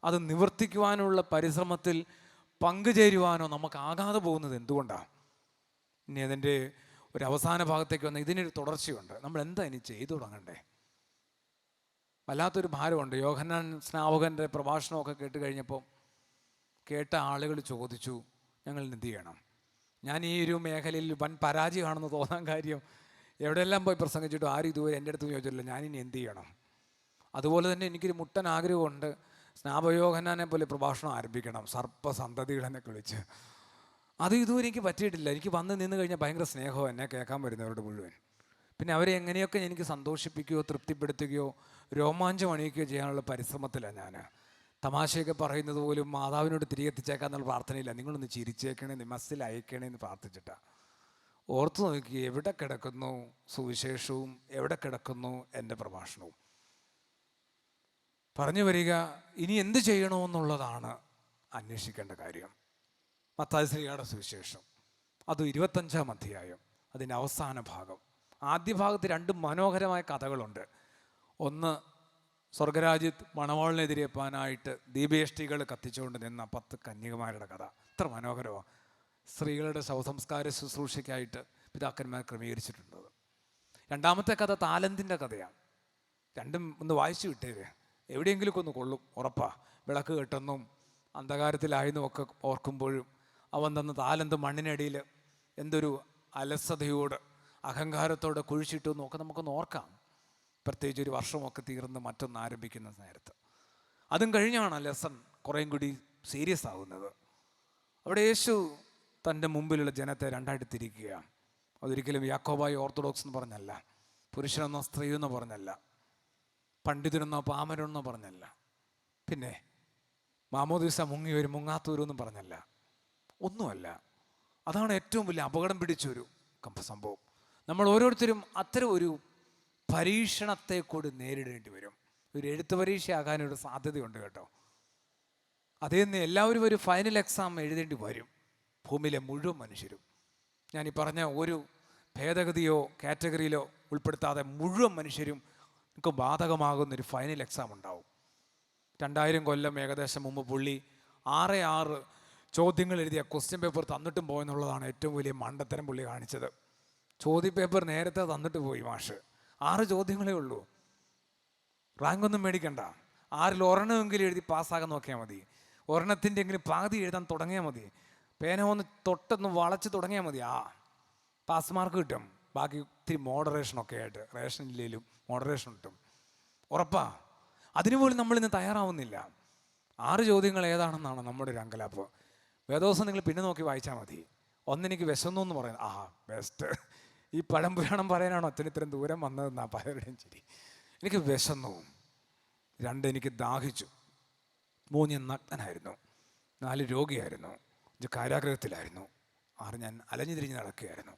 അത് നിവർത്തിക്കുവാനുള്ള പരിശ്രമത്തിൽ പങ്കുചേരുവാനോ നമുക്കാകാതെ പോകുന്നത് എന്തുകൊണ്ടാണ്? ഇനി അതിൻ്റെ ഒരു അവസാന ഭാഗത്തേക്ക് വന്ന് ഇതിനൊരു തുടർച്ചയുണ്ട്. നമ്മൾ എന്താ ഇനി ചെയ്തു തുടങ്ങണ്ടേ? വല്ലാത്തൊരു ഭാരമുണ്ട്. യോഹന്നാൻ സ്നാപകൻ്റെ പ്രഭാഷണമൊക്കെ കേട്ട് കഴിഞ്ഞപ്പോൾ കേട്ട ആളുകൾ ചോദിച്ചു, ഞങ്ങൾ എന്ത് ചെയ്യണം? ഞാൻ ഈ ഒരു മേഖലയിൽ വൻ പരാജയമാണെന്ന് തോന്നാൻ കാര്യം, എവിടെയെല്ലാം പോയി പ്രസംഗിച്ചിട്ടും ആരും ഇതുവരെ എൻ്റെ അടുത്ത് ചോദിച്ചിട്ടില്ല ഞാനിനി എന്ത് ചെയ്യണം. അതുപോലെ തന്നെ എനിക്കൊരു മുട്ടൻ ആഗ്രഹമുണ്ട്, സ്നാപയോഹന്നാനെ പോലെ പ്രഭാഷണം ആരംഭിക്കണം, സർപ്പസന്തതികളെന്നൊക്കെ വിളിച്ച്. അത് ഇതുവരെ എനിക്ക് പറ്റിയിട്ടില്ല. എനിക്ക് വന്ന് നിന്ന് കഴിഞ്ഞാൽ ഭയങ്കര സ്നേഹമോ എന്നെ കേൾക്കാൻ വരുന്നവരുടെ മുഴുവൻ. പിന്നെ അവരെ എങ്ങനെയൊക്കെ എനിക്ക് സന്തോഷിപ്പിക്കുകയോ തൃപ്തിപ്പെടുത്തുകയോ രോമാഞ്ചം അണിയിക്കുകയോ ചെയ്യാനുള്ള പരിശ്രമത്തിലാണ് ഞാൻ. തമാശയൊക്കെ പറയുന്നത് പോലും മാതാവിനോട് തിരികെ എത്തിച്ചേക്കാന്നുള്ള പ്രാർത്ഥനയില്ല, നിങ്ങളൊന്ന് ചിരിച്ചേക്കണേ, നിമസ്സിൽ അയക്കണേ എന്ന് പ്രാർത്ഥിച്ചിട്ടാണ്. ഓർത്തു നോക്കി, എവിടെ കിടക്കുന്നു സുവിശേഷവും, എവിടെ കിടക്കുന്നു എൻ്റെ പ്രഭാഷണവും? പറഞ്ഞു വരിക, ഇനി എന്ത് ചെയ്യണമെന്നുള്ളതാണ് അന്വേഷിക്കേണ്ട കാര്യം. മത്തായി ശ്രീയുടെ സുവിശേഷം, അത് 25-ാം അധ്യായം, അതിൻ്റെ അവസാന ഭാഗം. ആദ്യ ഭാഗത്ത് 2 മനോഹരമായ കഥകളുണ്ട്. ഒന്ന് സ്വർഗരാജ്യത്ത് മണവാളിനെതിരേപ്പാനായിട്ട് ദീപേഷ്ടികൾ കത്തിച്ചുകൊണ്ട് നിന്ന 10 കന്യകമാരുടെ കഥ. എത്ര മനോഹരമാണ്! സ്ത്രീകളുടെ ശവസംസ്കാര ശുശ്രൂഷയ്ക്കായിട്ട് പിതാക്കന്മാർ ക്രമീകരിച്ചിട്ടുണ്ട്. രണ്ടാമത്തെ കഥ താലന്തിൻ്റെ കഥയാണ്. രണ്ടും ഒന്ന് വായിച്ചു വിട്ടേര്, എവിടെയെങ്കിലുമൊക്കെ ഒന്ന് കൊള്ളും ഉറപ്പാ. വിളക്ക് കെട്ടുന്നും അന്ധകാരത്തിലായെന്നും ഒക്കെ ഓർക്കുമ്പോഴും അവൻ തന്ന താലന്ത് മണ്ണിനടിയിൽ എന്തൊരു അലസതയോട് അഹങ്കാരത്തോടെ കുഴിച്ചിട്ടു എന്നൊക്കെ നമുക്കൊന്ന് ഓർക്കാം. പ്രത്യേകിച്ച് ഒരു വർഷമൊക്കെ തീർന്ന് മറ്റൊന്ന് ആരംഭിക്കുന്ന നേരത്ത്. അതും കഴിഞ്ഞാണ് ലെസൺ കുറേയും കൂടി സീരിയസ് ആകുന്നത്. അവിടെ യേശു തൻ്റെ മുമ്പിലുള്ള ജനത്തെ 2ആയിട്ട് തിരിക്കുകയാണ്. അതൊരിക്കലും യാക്കോബായി ഓർത്തഡോക്സ് എന്ന് പറഞ്ഞല്ല, പുരുഷനെന്നോ സ്ത്രീയെന്നോ പറഞ്ഞല്ല, പണ്ഡിതനെന്നോ പാമരെന്നോ പറഞ്ഞല്ല, പിന്നെ മാമോദീസ മുങ്ങിയവരും മുങ്ങാത്തവരും പറഞ്ഞല്ല, ഒന്നുമല്ല. അതാണ് ഏറ്റവും വലിയ അപകടം പിടിച്ചൊരു സംഭവം. നമ്മൾ ഓരോരുത്തരും അത്തരം ഒരു പരീക്ഷണത്തെ കൂടി നേരിടേണ്ടി വരും. ഒരു എഴുത്ത് പരീക്ഷയാകാനൊരു സാധ്യതയുണ്ട് കേട്ടോ. അതേ എല്ലാവരും ഒരു ഫൈനൽ എക്സാം എഴുതേണ്ടി വരും, ഭൂമിയിലെ മുഴുവൻ മനുഷ്യരും. ഞാനീ പറഞ്ഞ ഒരു ഭേദഗതിയോ കാറ്റഗറിയിലോ ഉൾപ്പെടുത്താതെ മുഴുവൻ മനുഷ്യരും നമുക്ക് ബാധകമാകുന്നൊരു ഫൈനൽ എക്സാം ഉണ്ടാവും. 2000 കൊല്ലം ഏകദേശം മുമ്പ് പുള്ളി 6 ചോദ്യങ്ങൾ എഴുതിയ ക്വസ്റ്റ്യൻ പേപ്പർ തന്നിട്ടും പോയെന്നുള്ളതാണ് ഏറ്റവും വലിയ മണ്ടത്തരം പുള്ളി കാണിച്ചത്. ചോദ്യ പേപ്പർ നേരത്തെ തന്നിട്ട് പോയി മാഷ്. 6 ചോദ്യങ്ങളേ ഉള്ളൂ. റാങ്കൊന്നും മേടിക്കണ്ട. 6-ൽ ഒരെണ്ണമെങ്കിലും എഴുതി പാസ്സാകാൻ നോക്കിയാൽ മതി. ഒരെണ്ണത്തിൻ്റെ എങ്കിലും പാതി എഴുതാൻ തുടങ്ങിയാൽ മതി. പേന ഒന്ന് തൊട്ടൊന്ന് വളച്ച് തുടങ്ങിയാൽ മതി, പാസ് മാർക്ക് കിട്ടും. ബാക്കി ഇത്തിരി മോഡറേഷനൊക്കെ ആയിട്ട്, റേഷൻ ഇല്ലെങ്കിലും മോഡറേഷൻ കിട്ടും, ഉറപ്പാ. അതിനുപോലും നമ്മളിന്ന് തയ്യാറാവുന്നില്ല. 6 ചോദ്യങ്ങൾ ഏതാണെന്നാണ് നമ്മുടെ ഒരു അങ്കലാപ്പ്. വേദോസം നിങ്ങൾ പിന്നെ നോക്കി വായിച്ചാൽ മതി. ഒന്നെനിക്ക് വിശന്നു എന്ന് പറയുന്നത്, ബെസ്റ്റ്. ഈ പഴംപുരാണം പറയാനാണോ അച്ഛൻ ഇത്രയും ദൂരം വന്നതെന്നാ പലരുടെയും ശരി. എനിക്ക് വിശന്നു. 2 എനിക്ക് ദാഹിച്ചു. 3 ഞാൻ നഗ്നനായിരുന്നു. 4 രോഗിയായിരുന്നു. 5 കാരാഗ്രഹത്തിലായിരുന്നു. 6 ഞാൻ അലഞ്ഞു തിരിഞ്ഞ് നടക്കുകയായിരുന്നു.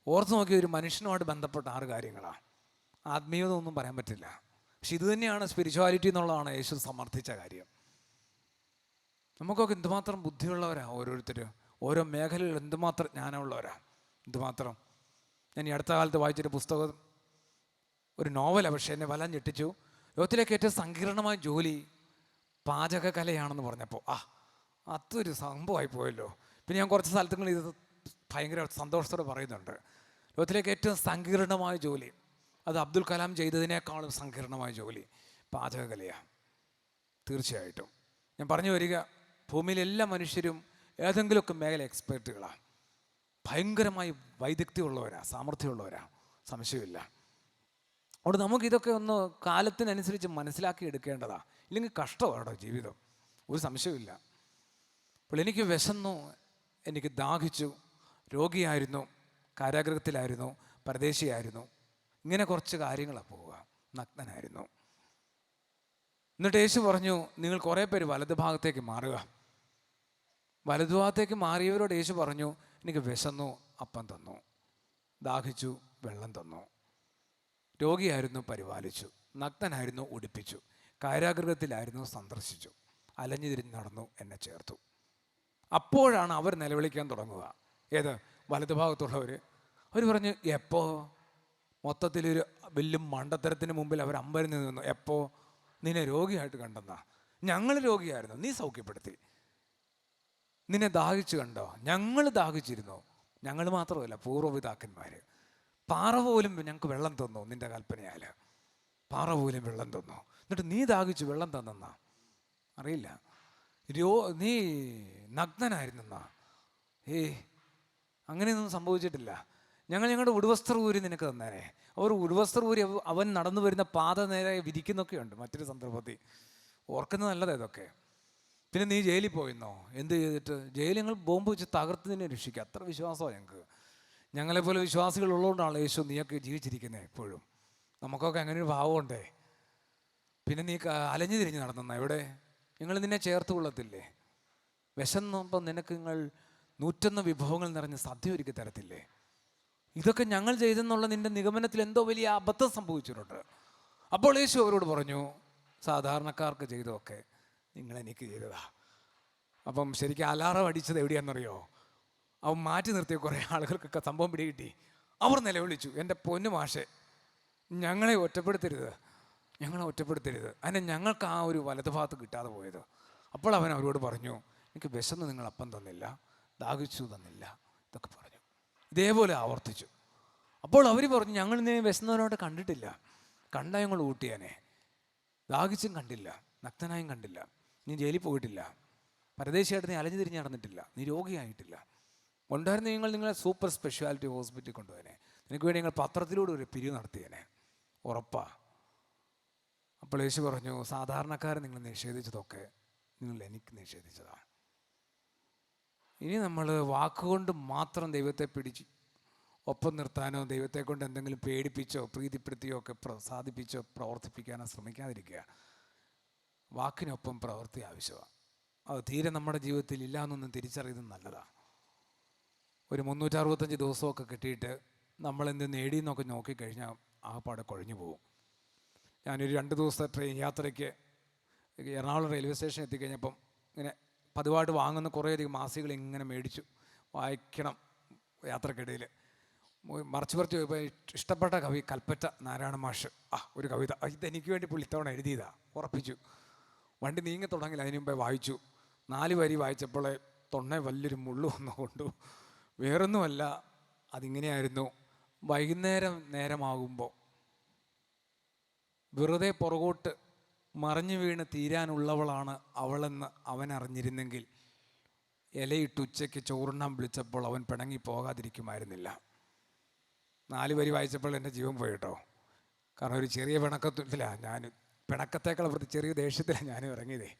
ഓർത്ത് നോക്കിയ ഒരു മനുഷ്യനുമായിട്ട് ബന്ധപ്പെട്ട 6 കാര്യങ്ങളാണ്. ആത്മീയത ഒന്നും പറയാൻ പറ്റില്ല. പക്ഷെ ഇത് തന്നെയാണ് സ്പിരിച്വാലിറ്റി എന്നുള്ളതാണ് യേശു സമർത്ഥിച്ച കാര്യം. നമുക്കൊക്കെ എന്തുമാത്രം ബുദ്ധിയുള്ളവരാണ് ഓരോരുത്തരും, ഓരോ മേഖലയിൽ എന്തുമാത്രം ജ്ഞാനമുള്ളവരാണ്, എന്തുമാത്രം. ഞാൻ ഈ അടുത്ത കാലത്ത് വായിച്ചൊരു പുസ്തകം, ഒരു നോവലാണ്, പക്ഷേ എന്നെ വല്ലാൻ ഞെട്ടിച്ചു. ലോകത്തിലേക്ക് ഏറ്റവും സങ്കീർണമായ ജോലി പാചക കലയാണെന്ന് പറഞ്ഞപ്പോൾ അതൊരു സംഭവമായി പോയല്ലോ. പിന്നെ ഞാൻ കുറച്ച് സ്ഥലത്തുകൾ ഇത് ഭയങ്കര സന്തോഷത്തോടെ പറയുന്നുണ്ട്. ലോകത്തിലേക്ക് ഏറ്റവും സങ്കീർണമായ ജോലി, അത് അബ്ദുൽ കലാം ചെയ്തതിനേക്കാളും സങ്കീർണമായ ജോലി പാചക കലയാണ്. തീർച്ചയായിട്ടും ഞാൻ പറഞ്ഞു വരിക, ഭൂമിയിലെ എല്ലാ മനുഷ്യരും ഏതെങ്കിലുമൊക്കെ മേഖല എക്സ്പേർട്ടുകളാണ്, ഭയങ്കരമായി വൈദഗ്ധ്യമുള്ളവരാണ്, സാമർഥ്യമുള്ളവരാണ്, സംശയമില്ല. അതുകൊണ്ട് നമുക്കിതൊക്കെ ഒന്ന് കാലത്തിനനുസരിച്ച് മനസ്സിലാക്കി എടുക്കേണ്ടതാണ്, ഇല്ലെങ്കിൽ കഷ്ടമാണ് ജീവിതം, ഒരു സംശയമില്ല. അപ്പോൾ എനിക്ക് വിശന്നു, എനിക്ക് ദാഹിച്ചു, രോഗിയായിരുന്നു, കാരാഗൃഹത്തിലായിരുന്നു, പരദേശിയായിരുന്നു, ഇങ്ങനെ കുറച്ച് കാര്യങ്ങളാണ് പോവുക, നഗ്നനായിരുന്നു. എന്നിട്ട് യേശു പറഞ്ഞു, നിങ്ങൾ കുറേ പേര് വലതുഭാഗത്തേക്ക് മാറുക. വലതുഭാഗത്തേക്ക് മാറിയവരോട് യേശു പറഞ്ഞു, എനിക്ക് വിശന്നു, അപ്പം തന്നു, ദാഹിച്ചു, വെള്ളം തന്നു, രോഗിയായിരുന്നു, പരിപാലിച്ചു, നഗ്നനായിരുന്നു, ഉടുപ്പിച്ചു, കാരാഗൃഹത്തിലായിരുന്നു, സന്ദർശിച്ചു, അലഞ്ഞു തിരിഞ്ഞ് നടന്നു, എന്നെ ചേർത്തു. അപ്പോഴാണ് അവർ നിലവിളിക്കാൻ തുടങ്ങുക. ഏത്? വലതുഭാഗത്തുള്ളവർ. അവർ പറഞ്ഞു, എപ്പോ? മൊത്തത്തിലൊരു വലിയ മണ്ടത്തരത്തിന് മുമ്പിൽ അവർ അമ്പരന്ന് നിന്നു. എപ്പോ? നിന്നെ രോഗിയായിട്ട് കണ്ടെന്നാ? ഞങ്ങൾ രോഗിയായിരുന്നു, നീ സൗഖ്യപ്പെടുത്തി. നിന്നെ ദാഹിച്ചു കണ്ടോ? ഞങ്ങൾ ദാഹിച്ചിരുന്നു. ഞങ്ങൾ മാത്രമല്ല, പൂർവ്വപിതാക്കന്മാർ. പാറ പോലും ഞങ്ങൾക്ക് വെള്ളം തന്നു, നിന്റെ കൽപ്പനയാൽ പാറ പോലും വെള്ളം തന്നു. എന്നിട്ട് നീ ദാഹിച്ചു വെള്ളം തന്നെന്നാ? അറിയില്ല. നീ നഗ്നനായിരുന്നെന്നാ? അങ്ങനെയൊന്നും സംഭവിച്ചിട്ടില്ല. ഞങ്ങൾ ഞങ്ങളുടെ ഉടുവസ്ത്ര ഊരി നിനക്ക് തന്നേനെ. അവർ ഉടുവസ്ത്ര ഊരി അവൻ നടന്നു വരുന്ന പാത നേരെ വിരിക്കുന്നൊക്കെയുണ്ട് മറ്റൊരു സന്ദർഭത്തിൽ. ഓർക്കുന്നത് നല്ലത് ഇതൊക്കെ. പിന്നെ നീ ജയിലിൽ പോയെന്നോ? എന്ത് ചെയ്തിട്ട്? ജയിലിൽ ഞങ്ങൾ ബോംബ് വെച്ച് തകർത്ത് നിന്നെ രക്ഷിക്കുക. അത്ര വിശ്വാസമാണ് ഞങ്ങൾക്ക്. ഞങ്ങളെപ്പോലെ വിശ്വാസികൾ ഉള്ളതുകൊണ്ടാണ് യേശു നീയൊക്കെ ജീവിച്ചിരിക്കുന്നത് എപ്പോഴും. നമുക്കൊക്കെ അങ്ങനെ ഒരു ഭാവമുണ്ടേ. പിന്നെ നീ അലഞ്ഞു തിരിഞ്ഞ് നടന്ന എവിടെ? ഞങ്ങൾ നിന്നെ ചേർത്ത് കൊള്ളത്തില്ലേ? വിശന്നപ്പം നിനക്ക് നിങ്ങൾ 101 വിഭവങ്ങൾ നിറഞ്ഞ് സദ്യ ഒരുക്കി തരത്തില്ലേ? ഇതൊക്കെ ഞങ്ങൾ ചെയ്തെന്നുള്ള നിൻ്റെ നിഗമനത്തിൽ എന്തോ വലിയ അബദ്ധം സംഭവിച്ചിട്ടുണ്ട്. അപ്പോൾ യേശു അവരോട് പറഞ്ഞു, സാധാരണക്കാർക്ക് ചെയ്തതൊക്കെ നിങ്ങളെനിക്ക് ചെയ്തതാ. അപ്പം ശരിക്കും അലാറം അടിച്ചത് എവിടെയാണെന്നറിയോ? അവൻ മാറ്റി നിർത്തിയ കുറേ ആളുകൾക്കൊക്കെ സംഭവം പിടികിട്ടി. അവർ നിലവിളിച്ചു, എൻ്റെ പൊന്നു മാഷെ, ഞങ്ങളെ ഒറ്റപ്പെടുത്തരുത്, ഞങ്ങളെ ഒറ്റപ്പെടുത്തരുത്. അതിനെ ഞങ്ങൾക്ക് ആ ഒരു വലതുഭാഗത്ത് കിട്ടാതെ പോയത്. അപ്പോൾ അവൻ അവരോട് പറഞ്ഞു, എനിക്ക് വിശന്ന് നിങ്ങൾ അപ്പം തന്നില്ല, ദാഹിച്ചു തന്നില്ല, ഇതൊക്കെ പറഞ്ഞു. ഇതേപോലെ ആവർത്തിച്ചു. അപ്പോൾ അവർ പറഞ്ഞു, ഞങ്ങൾ നീ വിശന്നവനോട് കണ്ടിട്ടില്ല, കണ്ടാൽ ഞങ്ങൾ ഊട്ടിയാനെ. ദാഹിച്ചും കണ്ടില്ല, നഗ്നനായും കണ്ടില്ല, നീ ജയിലിൽ പോയിട്ടില്ല, പരദേശിയായിട്ട് നീ അലഞ്ഞു തിരിഞ്ഞ് നടന്നിട്ടില്ല, നീ രോഗിയായിട്ടില്ല. ഉണ്ടായിരുന്ന നിങ്ങളെ സൂപ്പർ സ്പെഷ്യാലിറ്റി ഹോസ്പിറ്റലിൽ കൊണ്ടുപോയനെ. നിനക്ക് വേണ്ടി ഞങ്ങൾ പത്രത്തിലൂടെ ഒരു പിരിവ് നടത്തിയേനെ, ഉറപ്പാ. അപ്പോൾ യേശു പറഞ്ഞു, സാധാരണക്കാരെ നിങ്ങൾ നിഷേധിച്ചതൊക്കെ നിങ്ങൾ എനിക്ക് നിഷേധിച്ചതാണ്. ഇനി നമ്മൾ വാക്കുകൊണ്ട് മാത്രം ദൈവത്തെ പിടിച്ച് ഒപ്പം നിർത്താനോ ദൈവത്തെ കൊണ്ട് എന്തെങ്കിലും പേടിപ്പിച്ചോ പ്രീതിപ്പെടുത്തിയോ ഒക്കെ സാധിപ്പിച്ചോ പ്രവർത്തിപ്പിക്കാനോ ശ്രമിക്കാതിരിക്കുക. വാക്കിനൊപ്പം പ്രവൃത്തി ആവശ്യമാണ്. അത് തീരെ നമ്മുടെ ജീവിതത്തിൽ ഇല്ല എന്നൊന്നും തിരിച്ചറിയുന്നത് നല്ലതാണ്. ഒരു 365 ദിവസമൊക്കെ കിട്ടിയിട്ട് നമ്മളെന്ത് നേടിയെന്നൊക്കെ നോക്കിക്കഴിഞ്ഞാൽ ആകപ്പാടെ കുഴഞ്ഞു പോകും. ഞാനൊരു 2 ദിവസത്തെ ട്രെയിൻ യാത്രയ്ക്ക് എറണാകുളം റെയിൽവേ സ്റ്റേഷൻ എത്തിക്കഴിഞ്ഞപ്പം ഇങ്ങനെ പതിവായിട്ട് വാങ്ങുന്ന കുറേയധികം മാസികകൾ ഇങ്ങനെ മേടിച്ചു വായിക്കണം. യാത്രക്കിടയിൽ മറച്ചു പോയപ്പോൾ ഇഷ്ടപ്പെട്ട കവി കൽപ്പറ്റ നാരായണ മാഷ് ഒരു കവിത, ഇതെനിക്ക് വേണ്ടി പുള്ളി ഇത്തവണ എഴുതിയതാണ്, ഉറപ്പിച്ചു. വണ്ടി നീങ്ങി തുടങ്ങില്ല, അതിന് മുമ്പേ വായിച്ചു. 4 വരി വായിച്ചപ്പോൾ തൊണ്ണ വലിയൊരു മുള്ളു വന്നുകൊണ്ടു. വേറൊന്നുമല്ല, അതിങ്ങനെയായിരുന്നു. നേരമാകുമ്പോൾ വെറുതെ പുറകോട്ട് മറിഞ്ഞു വീണ് തീരാനുള്ളവളാണ് അവളെന്ന് അവൻ അറിഞ്ഞിരുന്നെങ്കിൽ ഇലയിട്ട് ഉച്ചയ്ക്ക് ചോറുണ്ണാൻ വിളിച്ചപ്പോൾ അവൻ പിണങ്ങി പോകാതിരിക്കുമായിരുന്നില്ല. 4 വരി വായിച്ചപ്പോൾ എൻ്റെ ജീവൻ പോയി കേട്ടോ. കാരണം ഒരു ചെറിയ പിണക്കത്തിലാണ് ഞാൻ, പിണക്കത്തേക്കാൾ പ്രതി ചെറിയ ദേഷ്യത്തിലാണ് ഞാൻ ഇറങ്ങിയതേ.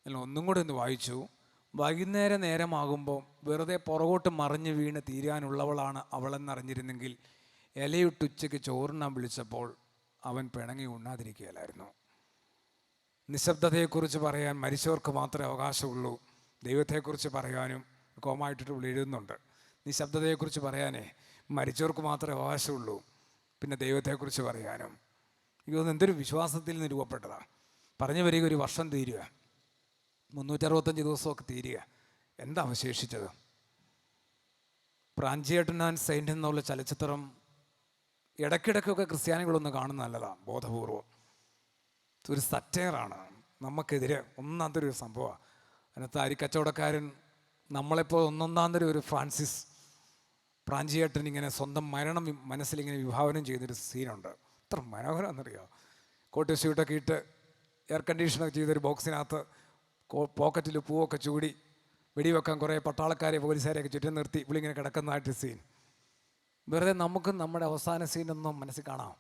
അല്ല, ഒന്നും കൂടെ ഒന്ന് വായിച്ചു. നേരമാകുമ്പോൾ വെറുതെ പുറകോട്ട് മറിഞ്ഞു വീണ് തീരാനുള്ളവളാണ് അവളെന്നറിഞ്ഞിരുന്നെങ്കിൽ ഇലയിട്ട് ഉച്ചയ്ക്ക് ചോറുണ്ണാൻ വിളിച്ചപ്പോൾ അവൻ പിണങ്ങി ഉണ്ണാതിരിക്കുകയില്ലായിരുന്നു. നിശബ്ദതയെക്കുറിച്ച് പറയാൻ മരിച്ചവർക്ക് മാത്രമേ അവകാശമുള്ളൂ. ദൈവത്തെക്കുറിച്ച് പറയാനും കോമായിട്ടിട്ട് ഇവിടെ എഴുതുന്നുണ്ട്. നിശബ്ദതയെക്കുറിച്ച് പറയാനേ മരിച്ചവർക്ക് മാത്രമേ അവകാശമുള്ളൂ, പിന്നെ ദൈവത്തെക്കുറിച്ച് പറയാനും. ഇതൊന്നും എന്തൊരു വിശ്വാസത്തിൽ നിന്ന് രൂപപ്പെട്ടതാണ്. പറഞ്ഞു വരിക, ഒരു വർഷം തീരുക, 365 ദിവസമൊക്കെ തീരുക. എന്താ അവശേഷിച്ചത്? പ്രാഞ്ചിയേട്ടൻ ആൻഡ് സെയിൻ്റ് എന്നുള്ള ചലച്ചിത്രം ഇടയ്ക്കിടയ്ക്കൊക്കെ ക്രിസ്ത്യാനികളൊന്ന് കാണുന്ന നല്ലതാണ്, ബോധപൂർവം. ഒരു സറ്റയറാണ് നമുക്കെതിരെ ഒന്നാന്തരം ഒരു സംഭവമാണ്. അതിനകത്ത് അരിക്കച്ചവടക്കാരൻ നമ്മളെപ്പോൾ ഒന്നൊന്നാന്തരം ഒരു ഫ്രാൻസിസ് പ്രാഞ്ചിയേട്ടൻ ഇങ്ങനെ സ്വന്തം മരണം മനസ്സിലിങ്ങനെ വിഭാവനം ചെയ്യുന്നൊരു സീനുണ്ട്. എത്ര മനോഹരമെന്നറിയാം. കോട്ട് സ്യൂട്ടൊക്കെ ഇട്ട് എയർ കണ്ടീഷനൊക്കെ ചെയ്തൊരു ബോക്സിനകത്ത് പോക്കറ്റിൽ പൂവൊക്കെ ചൂടി വെടിവെക്കാൻ കുറേ പട്ടാളക്കാരെ പോലീസുകാരെയൊക്കെ ചുറ്റും നിർത്തി ഇവിളിങ്ങനെ കിടക്കുന്നതായിട്ട് സീൻ. വെറുതെ നമുക്കും നമ്മുടെ അവസാന സീനൊന്നും മനസ്സിൽ കാണാം.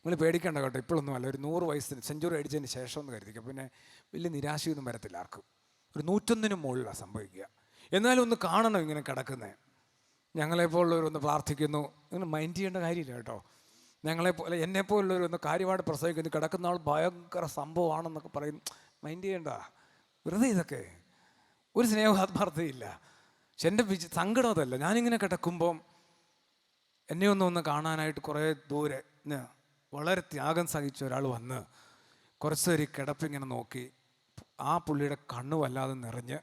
നിങ്ങൾ പേടിക്കേണ്ട കേട്ടോ, ഇപ്പോഴൊന്നും അല്ല. ഒരു 100 വയസ്സിന് സെഞ്ചുറി അടിച്ചതിന് ശേഷം ഒന്ന് കരുതിക്കുക, പിന്നെ വലിയ നിരാശയൊന്നും വരത്തില്ല ആർക്കും. ഒരു 101 മുകളിലാണ് സംഭവിക്കുക. എന്നാലും ഒന്ന് കാണണം ഇങ്ങനെ കിടക്കുന്നത്. ഞങ്ങളെപ്പോലുള്ളവരൊന്ന് പ്രാർത്ഥിക്കുന്നു, ഇങ്ങനെ മൈൻഡ് ചെയ്യേണ്ട കാര്യമില്ല കേട്ടോ. ഞങ്ങളെപ്പോലെ എന്നെപ്പോലുള്ളവരൊന്ന് കാര്യമായിട്ട് പ്രസവിക്കുന്നു, കിടക്കുന്ന ആൾ ഭയങ്കര സംഭവമാണെന്നൊക്കെ പറയും, മൈൻഡ് ചെയ്യേണ്ട. വെറുതെ ഇതൊക്കെ ഒരു സ്നേഹാത്മാർത്ഥതയില്ല. പക്ഷെ എൻ്റെ സങ്കടം അതല്ല. ഞാനിങ്ങനെ കിടക്കുമ്പം എന്നെ ഒന്ന് കാണാനായിട്ട് കുറേ ദൂരെ വളരെ ത്യാഗം സഹിച്ച ഒരാൾ വന്ന് കുറച്ചൊരു കിടപ്പിങ്ങനെ നോക്കി, ആ പുള്ളിയുടെ കണ്ണ് വല്ലാതെ നിറഞ്ഞ്,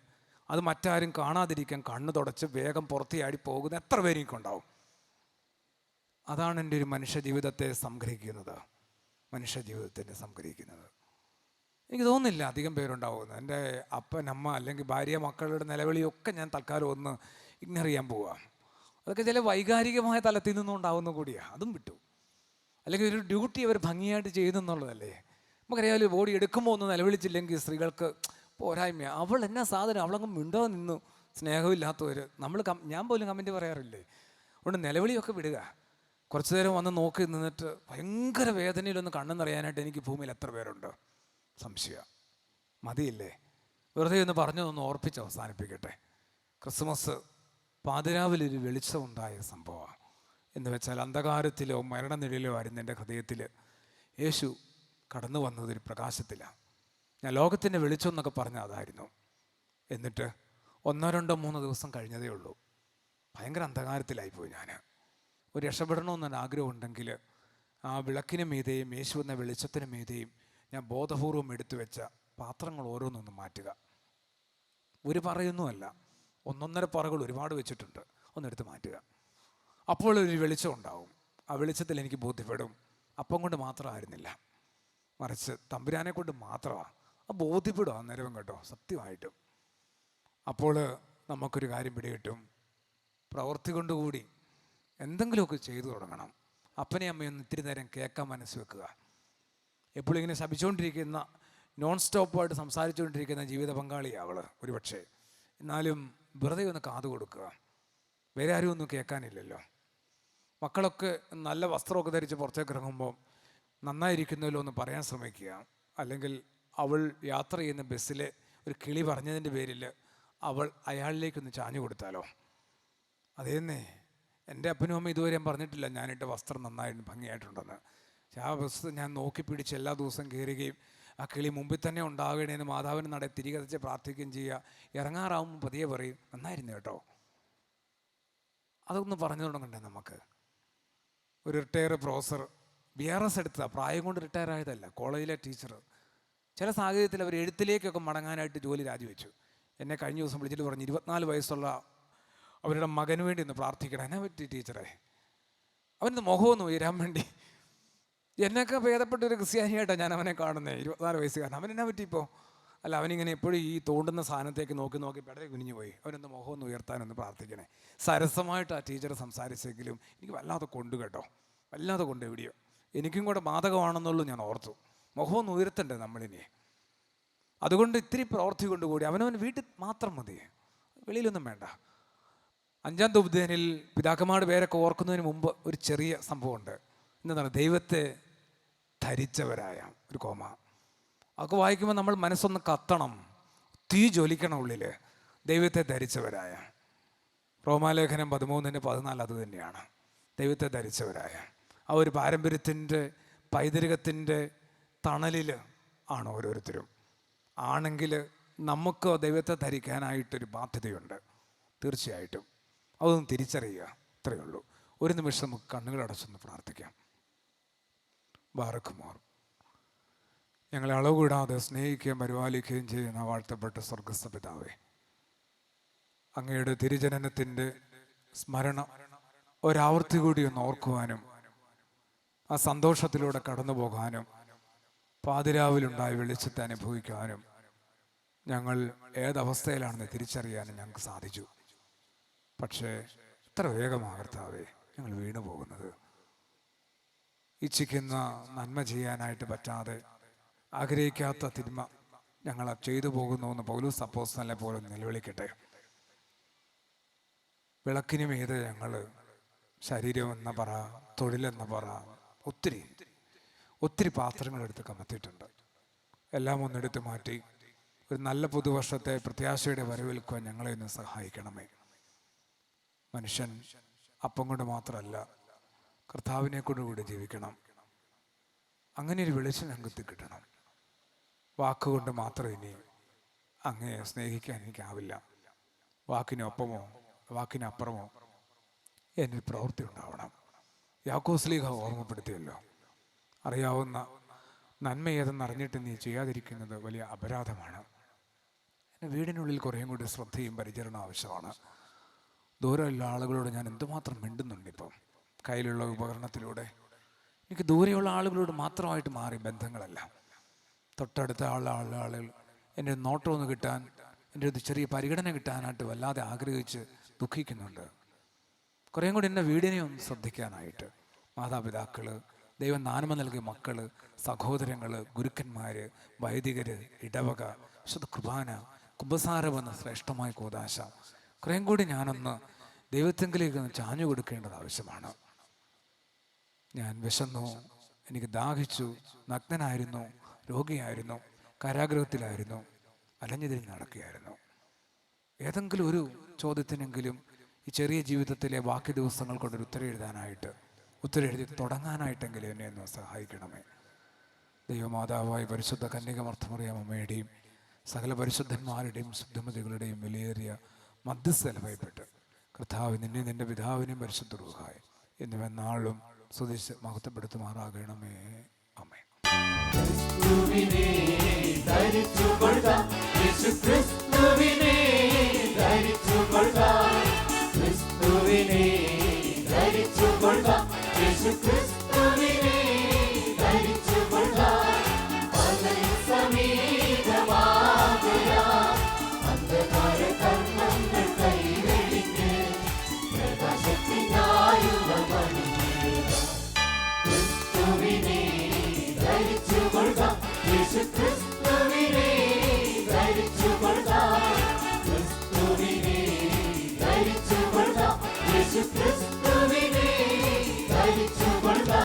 അത് മറ്റാരും കാണാതിരിക്കാൻ കണ്ണ് തുടച്ച് വേഗം പുറത്തിയാടി പോകുന്ന എത്ര പേരും എനിക്കുണ്ടാവും. അതാണ് എൻ്റെ ഒരു മനുഷ്യ ജീവിതത്തെ സംഗ്രഹിക്കുന്നത്, മനുഷ്യ ജീവിതത്തിൻ്റെ സംഗ്രഹിക്കുന്നത്. എനിക്ക് തോന്നുന്നില്ല അധികം പേരുണ്ടാവുമെന്ന്. എൻ്റെ അപ്പൻ, അമ്മ അല്ലെങ്കിൽ ഭാര്യ, മക്കളുടെ നിലവിളിയൊക്കെ ഞാൻ തൽക്കാലം ഒന്ന് ഇഗ്നോർ ചെയ്യാൻ പോവാം. അതൊക്കെ ചില വൈകാരികമായ തലത്തിൽ നിന്നും ഉണ്ടാവുന്ന കൂടിയാണ്, അതും വിട്ടു. അല്ലെങ്കിൽ ഒരു ഡ്യൂട്ടി അവർ ഭംഗിയായിട്ട് ചെയ്യുന്നെന്നുള്ളതല്ലേ. നമുക്കറിയാമല്ലോ, ബോഡി എടുക്കുമ്പോൾ ഒന്ന് നിലവിളിച്ചില്ലെങ്കിൽ സ്ത്രീകൾക്ക് പോരായ്മ. അവൾ എന്നാ സാധനം, അവളങ്ങ് മിണ്ടോ നിന്നു, സ്നേഹമില്ലാത്തവർ. ഞാൻ പോലും കമൻറ്റ് പറയാറില്ലേ. അതുകൊണ്ട് നിലവിളിയൊക്കെ വിടുക. കുറച്ചു നേരം വന്ന് നോക്കി നിന്നിട്ട് ഭയങ്കര വേദനയിലൊന്ന് കണ്ണെന്നറിയാനായിട്ട് എനിക്ക് ഭൂമിയിൽ എത്ര പേരുണ്ട്? സംശയം. മതിയില്ലേ? വെറുതെ ഒന്ന് പറഞ്ഞതൊന്ന് ഓർപ്പിച്ച് അവസാനിപ്പിക്കട്ടെ. ക്രിസ്മസ് പാതിരാവിലൊരു വെളിച്ചമുണ്ടായ സംഭവമാണ്. എന്ന് വെച്ചാൽ അന്ധകാരത്തിലോ മരണനിഴലോ ആയിരുന്നു എൻ്റെ ഹൃദയത്തിൽ യേശു കടന്നു വന്നതൊരു പ്രകാശത്തിലാണ്. ഞാൻ ലോകത്തിൻ്റെ വെളിച്ചം എന്നൊക്കെ പറഞ്ഞ അതായിരുന്നു. എന്നിട്ട് 1, 2, 3 ദിവസം കഴിഞ്ഞതേ ഉള്ളൂ, ഭയങ്കര അന്ധകാരത്തിലായിപ്പോയി. ഞാൻ ഒരു രക്ഷപ്പെടണമെന്നൊരു ആഗ്രഹം ഉണ്ടെങ്കിൽ ആ വിളക്കിന് മീതെയും യേശു എന്ന വെളിച്ചത്തിന് മീതെയും ഞാൻ ബോധപൂർവം എടുത്തു വെച്ച പാത്രങ്ങൾ ഓരോന്നൊന്ന് മാറ്റുക. ഒരു പറയൊന്നുമല്ല, 1.5 പറകൾ ഒരുപാട് വെച്ചിട്ടുണ്ട്, ഒന്നെടുത്ത് മാറ്റുക. അപ്പോൾ ഒരു വെളിച്ചം ഉണ്ടാവും. ആ വെളിച്ചത്തിൽ എനിക്ക് ബോധ്യപ്പെടും അപ്പം കൊണ്ട് മാത്രമായിരുന്നില്ല, മറിച്ച് തമ്പുരാനെ കൊണ്ട് മാത്രമാണ്. ആ ബോധ്യപ്പെടും അന്നേരം കേട്ടോ, സത്യമായിട്ടും. അപ്പോൾ നമുക്കൊരു കാര്യം പിടികിട്ടും, പ്രവൃത്തി കൊണ്ടുകൂടി എന്തെങ്കിലുമൊക്കെ ചെയ്തു തുടങ്ങണം. അപ്പനെ അമ്മയൊന്ന് ഇത്തിരി നേരം കേൾക്കാൻ മനസ്സ് വെക്കുക. എപ്പോഴും ഇങ്ങനെ ശപിച്ചുകൊണ്ടിരിക്കുന്ന, നോൺ സ്റ്റോപ്പായിട്ട് സംസാരിച്ചുകൊണ്ടിരിക്കുന്ന ജീവിത പങ്കാളിയാണ് അവൾ ഒരുപക്ഷെ. എന്നാലും വെറുതെ ഒന്ന് കാതു കൊടുക്കുക. വേറെ ആരും ഒന്നും കേൾക്കാനില്ലല്ലോ. മക്കളൊക്കെ നല്ല വസ്ത്രമൊക്കെ ധരിച്ച് പുറത്തേക്ക് ഇറങ്ങുമ്പോൾ നന്നായിരിക്കുന്നല്ലോ എന്ന് പറയാൻ ശ്രമിക്കുക. അല്ലെങ്കിൽ അവൾ യാത്ര ചെയ്യുന്ന ബസ്സിലെ ഒരു കിളി പറഞ്ഞതിൻ്റെ പേരിൽ അവൾ അയാളിലേക്കൊന്ന് ചാഞ്ഞു കൊടുത്താലോ? അതേന്നേ, എൻ്റെ അപ്പനും അമ്മ ഇതുവരെ പറഞ്ഞിട്ടില്ല ഞാനിട്ട വസ്ത്രം നന്നായിട്ട് ഭംഗിയായിട്ടുണ്ടെന്ന്. പക്ഷെ ആ ബസ് ഞാൻ നോക്കി പിടിച്ച് എല്ലാ ദിവസവും കയറുകയും ആ കിളി മുമ്പിൽ തന്നെ ഉണ്ടാകണേന്ന് മാതാവിന് നട തിരികെ വെച്ച് പ്രാർത്ഥിക്കുകയും ചെയ്യുക. ഇറങ്ങാറാവുമ്പോൾ പതിയെ പറയും, നന്നായിരുന്നു കേട്ടോ. അതൊന്ന് പറഞ്ഞു തുടങ്ങണ്ടേ നമുക്ക്? ഒരു റിട്ടയർഡ് പ്രൊഫസർ BRS എടുത്തതാണ്, പ്രായം കൊണ്ട് റിട്ടയർ ആയതല്ല, കോളേജിലെ ടീച്ചർ. ചില സാഹചര്യത്തിൽ അവർ എഴുത്തിലേക്കൊക്കെ മടങ്ങാനായിട്ട് ജോലി രാജിവെച്ചു. എന്നെ കഴിഞ്ഞ ദിവസം വിളിച്ചിട്ട് പറഞ്ഞു, 24 വയസ്സുള്ള അവരുടെ മകന് വേണ്ടി ഒന്ന് പ്രാർത്ഥിക്കണം. എന്നെ പറ്റി ടീച്ചറെ? അവൻ്റെ മുഖമൊന്ന് ഉയരാൻ വേണ്ടി. എന്നൊക്കെ ഭേദപ്പെട്ടൊരു ക്രിസ്ത്യാനിയായിട്ടാണ് ഞാൻ അവനെ കാണുന്നത്, 24 വയസ്സുകാരൻ. അവനെന്നെ പറ്റിയിപ്പോൾ? അല്ല, അവനിങ്ങനെ എപ്പോഴും ഈ തോണ്ടുന്ന സാധനത്തേക്ക് നോക്കി നോക്കി പെടരെ കുനിഞ്ഞു പോയി. അവനൊന്ന് മുഖമൊന്ന് ഉയർത്താനൊന്ന് പ്രാർത്ഥിക്കണേ. സരസമായിട്ട് ആ ടീച്ചർ സംസാരിച്ചെങ്കിലും എനിക്ക് വല്ലാതെ കൊണ്ടു കേട്ടോ, വല്ലാതെ കൊണ്ട്. എവിടെയോ എനിക്കും കൂടെ ബാധകമാണെന്നുള്ളൂ ഞാൻ ഓർത്തു. മുഖമൊന്ന് ഉയർത്തണ്ടേ നമ്മളിനി? അതുകൊണ്ട് ഇത്തിരി പ്രവൃത്തി കൊണ്ടുകൂടി അവനവൻ വീട്ടിൽ മാത്രം മതി, വെളിയിലൊന്നും വേണ്ട. 5-ാം ദുബ്ദേനിൽ പിതാക്കന്മാരുടെ പേരൊക്കെ ഓർക്കുന്നതിന് മുമ്പ് ഒരു ചെറിയ സംഭവമുണ്ട്. എന്താണ്? ദൈവത്തെ ധരിച്ചവരായ ഒരു കോമ. അതൊക്കെ വായിക്കുമ്പോൾ നമ്മൾ മനസ്സൊന്ന് കത്തണം, തീ ജ്വലിക്കണം ഉള്ളിൽ. ദൈവത്തെ ധരിച്ചവരായ. റോമാലേഖനം 13:14 അത് തന്നെയാണ്. ദൈവത്തെ ധരിച്ചവരായ ആ ഒരു പാരമ്പര്യത്തിൻ്റെ പൈതൃകത്തിൻ്റെ തണലിൽ ആണ് ഓരോരുത്തരും. ആണെങ്കിൽ നമുക്ക് ദൈവത്തെ ധരിക്കാനായിട്ടൊരു ബാധ്യതയുണ്ട് തീർച്ചയായിട്ടും. അതൊന്ന് തിരിച്ചറിയുക, അത്രയേ ഉള്ളൂ. ഒരു നിമിഷം നമുക്ക് കണ്ണുകളടച്ചൊന്ന് പ്രാർത്ഥിക്കാം. ബാറക്കുമോർ, ഞങ്ങളെ അളവുകൂടാതെ സ്നേഹിക്കുകയും പരിപാലിക്കുകയും ചെയ്യുന്ന വാഴ്ത്തപ്പെട്ട സ്വർഗസ്ഥ പിതാവേ, അങ്ങയുടെ തിരുജനനത്തിൻ്റെ സ്മരണ ഒരാവർത്തി കൂടി ഒന്ന് ഓർക്കുവാനും ആ സന്തോഷത്തിലൂടെ കടന്നു പോകാനും പാതിരാവിലുണ്ടായ വെളിച്ചത്തെ അനുഭവിക്കാനും ഞങ്ങൾ ഏതവസ്ഥയിലാണെന്ന് തിരിച്ചറിയാനും ഞങ്ങൾക്ക് സാധിച്ചു. പക്ഷേ ഇത്ര വേഗമാകർത്താവേ ഞങ്ങൾ വീണു പോകുന്നത്. ഇച്ഛിക്കുന്ന നന്മ ചെയ്യാനായിട്ട് പറ്റാതെ ആഗ്രഹിക്കാത്ത തിന്മ ഞങ്ങൾ ചെയ്തു പോകുന്നു എന്ന് പൗലോസ് അപ്പോസ്തലനെ പോലെ നിലവിളിക്കട്ടെ. വിളക്കിന് മീതെ ഞങ്ങൾ ശരീരം എന്ന പറ, തൊഴിലെന്ന പറ, ഒത്തിരി ഒത്തിരി പാത്രങ്ങളെടുത്ത് കമത്തിയിട്ടുണ്ട്. എല്ലാം ഒന്നെടുത്ത് മാറ്റി ഒരു നല്ല പുതുവർഷത്തെ പ്രത്യാശയുടെ വരവേൽക്കുവാൻ ഞങ്ങളെ ഒന്ന് സഹായിക്കണമേ. മനുഷ്യൻ അപ്പം കൊണ്ട് മാത്രമല്ല, കർത്താവിനെ കൊണ്ടുകൂടി ജീവിക്കണം. അങ്ങനെ ഒരു വെളിച്ചം ഞങ്ങൾക്ക് കിട്ടണം. വാക്കുകൊണ്ട് മാത്രം ഇനി അങ്ങയെ സ്നേഹിക്കാൻ എനിക്കാവില്ല. വാക്കിനൊപ്പമോ വാക്കിനപ്പുറമോ എന്നിൽ പ്രവൃത്തി ഉണ്ടാവണം. യാക്കോബ് ശ്ലീഹ ഓർമ്മപ്പെടുത്തിയല്ലോ, അറിയാവുന്ന നന്മ ഏതെന്ന് അറിഞ്ഞിട്ട് നീ ചെയ്യാതിരിക്കുന്നത് വലിയ അപരാധമാണ്. എൻ്റെ വീടിനുള്ളിൽ കുറേയും കൂടി ശ്രദ്ധയും പരിചരണവും ആവശ്യമാണ്. ദൂരമുള്ള ആളുകളോട് ഞാൻ എന്തുമാത്രം മിണ്ടുന്നുണ്ട്. ഇപ്പം കയ്യിലുള്ള ഉപകരണത്തിലൂടെ എനിക്ക് ദൂരെയുള്ള ആളുകളോട് മാത്രമായിട്ട് മാറി ബന്ധങ്ങളല്ല. തൊട്ടടുത്ത ആളുകൾ എൻ്റെ നോട്ടം ഒന്ന് കിട്ടാൻ, എൻ്റെ ഒരു ചെറിയ പരിഗണന കിട്ടാനായിട്ട് വല്ലാതെ ആഗ്രഹിച്ച് ദുഃഖിക്കുന്നുണ്ട്. കുറേയും കൂടി എൻ്റെ വീടിനെ ഒന്ന് ശ്രദ്ധിക്കാനായിട്ട് മാതാപിതാക്കൾ, ദൈവം നാനമ നൽകിയ മക്കൾ, സഹോദരങ്ങൾ, ഗുരുക്കന്മാർ, വൈദികർ, ഇടവക, വിശുദ്ധ കുർബാന, കുമ്പസാരം എന്ന ശ്രേഷ്ഠമായ കൂദാശ കുറേയും കൂടി ഞാനൊന്ന് ദൈവത്തെങ്കിലേക്ക് ഒന്ന് ചാഞ്ഞു കൊടുക്കേണ്ടത് ആവശ്യമാണ്. ഞാൻ വിശന്നു, എനിക്ക് ദാഹിച്ചു, നഗ്നനായിരുന്നു, രോഗിയായിരുന്നു, കാരാഗ്രഹത്തിലായിരുന്നു, അലഞ്ഞുതിരിഞ്ഞ് നടക്കുകയായിരുന്നു. ഏതെങ്കിലും ഒരു ചോദ്യത്തിനെങ്കിലും ഈ ചെറിയ ജീവിതത്തിലെ ബാക്കി ദിവസങ്ങൾ കൊണ്ടൊരു ഉത്തരം എഴുതാനായിട്ട്, ഉത്തരം എഴുതി തുടങ്ങാനായിട്ടെങ്കിലും എന്നെ ഒന്ന് സഹായിക്കണമേ. ദൈവമാതാവായ പരിശുദ്ധ കന്യകമർത്തമറിയാം അമ്മയുടെയും സകല പരിശുദ്ധന്മാരുടെയും ശുദ്ധമതികളുടെയും വിലയേറിയ മധ്യസ്ഥല ഭയപ്പെട്ട് കർത്താവ് നിന്നെ നിന്റെ പിതാവിനെയും പരിശുദ്ധ റൂഹായി എന്നിവെന്നാളും സ്തുതിച്ച് മഹത്വപ്പെടുത്തുമാറാകണമേ. ആമേൻ. ക്രിസ്തുവിനെ ധരിച്ചുകൊള്ളുക, യേശുക്രിസ്തുവിനെ ധരിച്ചുകൊള്ളുക, ക്രിസ്തുവിനെ ധരിച്ചുകൊള്ളുക, യേശുക്രിസ്തുവിനെ ധരിച്ചുകൊള്ളുക. പകൽ സമീപമാകയാൽ അന്ധകാര കർമ്മങ്ങൾ കൈവെടിഞ്ഞ് പ്രകാശത്തിനായുള്ള മണിമേഘ. ക്രിസ്തുവിനെ ധരിച്ചുകൊള്ളുക, യേശുക്രിസ്തുവിനെ ധരിച്ചുകൊള്ളുക, ക്രിസ്തുവിനെ ധരിച്ചുകൊള്ളുക, യേശുക്രിസ്തു